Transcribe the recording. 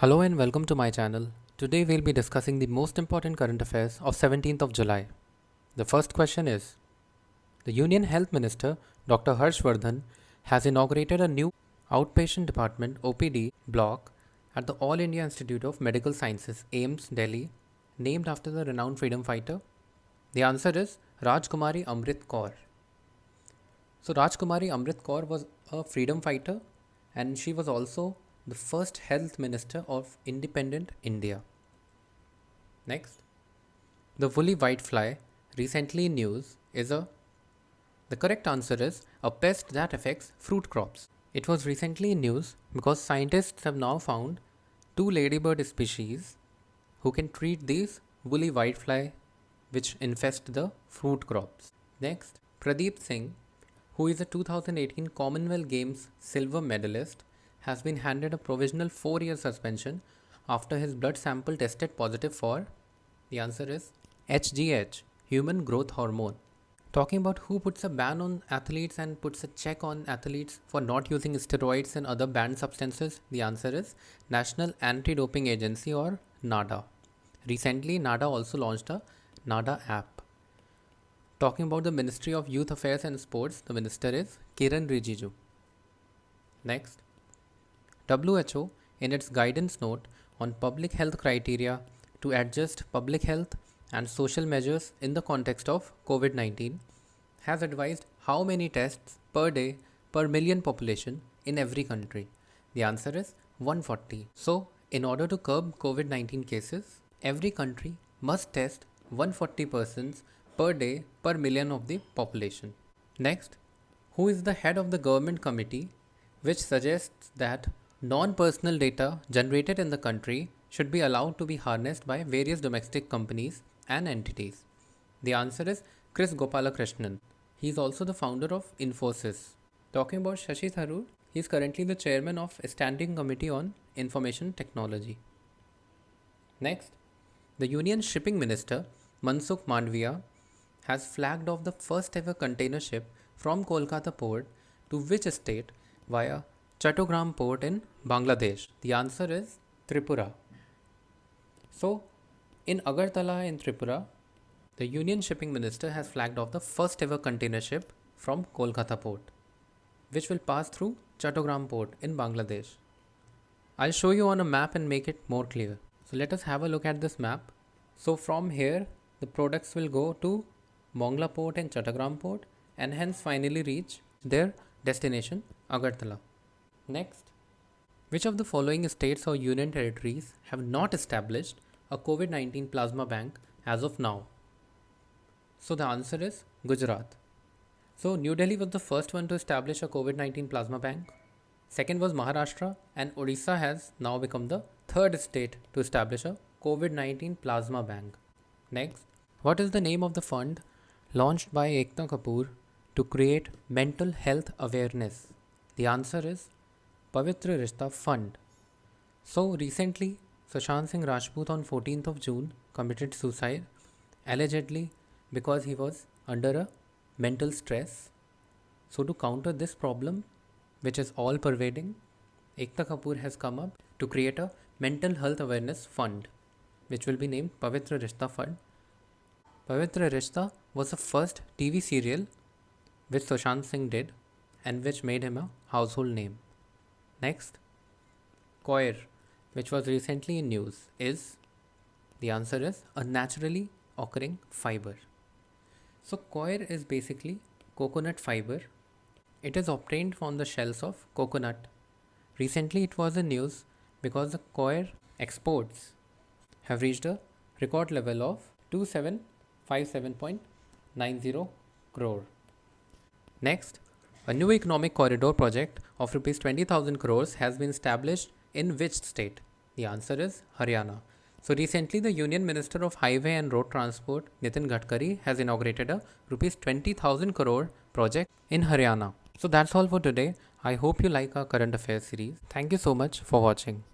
Hello and welcome to my channel. Today we'll be discussing the most important current affairs of 17th of July. The first question is, the Union Health Minister Dr. Harshvardhan has inaugurated a new outpatient department OPD block at the All India Institute of Medical Sciences AIIMS Delhi, named after the renowned freedom fighter. The answer is Rajkumari Amrit Kaur. So Rajkumari Amrit Kaur was a freedom fighter and she was also the first health minister of independent India. Next, the woolly whitefly, recently in news, is a. The correct answer is a pest that affects fruit crops. It was recently in news because scientists have now found two ladybird species who can treat these woolly whitefly which infest the fruit crops. Next, Pradeep Singh, who is a 2018 Commonwealth Games silver medalist, has been handed a provisional 4-year suspension after his blood sample tested positive for. The answer is HGH, human growth hormone. Talking about who puts a ban on athletes and puts a check on athletes for not using steroids and other banned substances, the answer is National Anti-Doping Agency or NADA. Recently, NADA also launched a NADA app. Talking about the Ministry of Youth Affairs and Sports, the minister is Kiran Rijiju. Next, WHO, in its guidance note on public health criteria to adjust public health and social measures in the context of COVID 19, has advised how many tests per day per million population in every country. The answer is 140. So, in order to curb COVID 19 cases, every country must test 140 persons per day per million of the population. Next, who is the head of the government committee which suggests that non-personal data generated in the country should be allowed to be harnessed by various domestic companies and entities? The answer is Chris Gopalakrishnan. He is also the founder of Infosys. Talking about Shashi Tharoor, he is currently the chairman of a standing committee on information technology. Next, the Union Shipping Minister Mansukh Mandviya has flagged off the first ever container ship from Kolkata port to which state via Chattogram port in Bangladesh? The answer is Tripura. So, in Agartala in Tripura, the Union Shipping Minister has flagged off the first ever container ship from Kolkata port, which will pass through Chattogram port in Bangladesh. I'll show you on a map and make it more clear. So let us have a look at this map. So from here, the products will go to Mongla port and Chattogram port and hence finally reach their destination Agartala. Next, which of the following states or union territories have not established a COVID 19 plasma bank as of now? So the answer is Gujarat. So New Delhi was the first one to establish a COVID 19 plasma bank. Second was Maharashtra, and Odisha has now become the third state to establish a COVID 19 plasma bank. Next, what is the name of the fund launched by Ekta Kapoor to create mental health awareness? The answer is Pavitra Rishta Fund. So recently, Sushant Singh Rajput on 14th of June committed suicide, allegedly because he was under a mental stress. So to counter this problem, which is all pervading, Ekta Kapoor has come up to create a mental health awareness fund, which will be named Pavitra Rishta Fund. Pavitra Rishta was the first TV serial which Sushant Singh did and which made him a household name. Next, coir, which was recently in news, is, the answer is a naturally occurring fiber. So coir is basically coconut fiber. It is obtained from the shells of coconut. Recently it was in news because the coir exports have reached a record level of 2757.90 crore. Next, a new economic corridor project of rupees 20,000 crores has been established in which state? The answer is Haryana. So recently the Union Minister of Highway and Road Transport Nitin Gadkari has inaugurated a rupees 20,000 crore project in Haryana. So that's all for today. I hope you like our current affairs series. Thank you so much for watching.